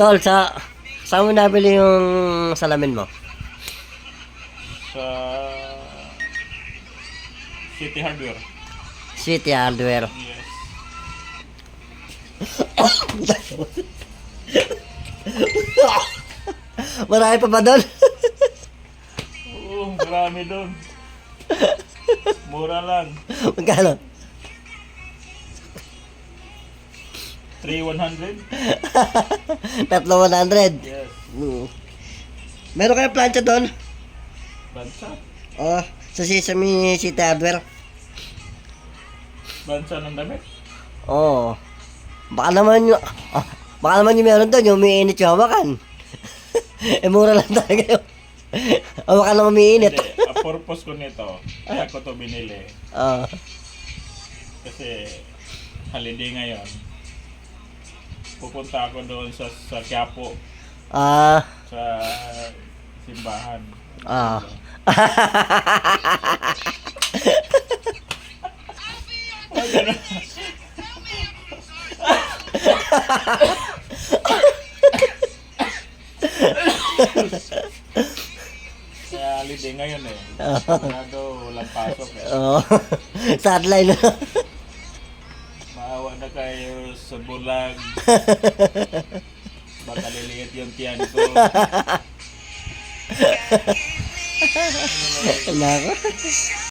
Tol, saan mo nabili yung salamin mo? Sa City Hardware. City Hardware. Yes. Marami pa ba doon? Oo, marami doon. Mura lang. Magkano? 3,100? Tatlo 100. Yes. Meron kayo plancha doon? Bansa. Oh, sa Sesame City Hardware. Bansa ng damit. Oo. Baka naman yung... baka naman yung meron doon, yung umiinit yung hawakan. Mura lang talaga yun. Hawakan lang umiinit. Hindi, ang purpose ko nito, kaya ko to binili. Oo. Kasi holiday ngayon. Pupunta ako doon sa Quiapo, Ah. sa simbahan. Ah. Ay, ganun. Kaya holiday ngayon eh. Sigurado walang pasok eh. Oo. Sideline. Maawa na kayo sa bulag. Baka liliit yung tiyan ko. Nako.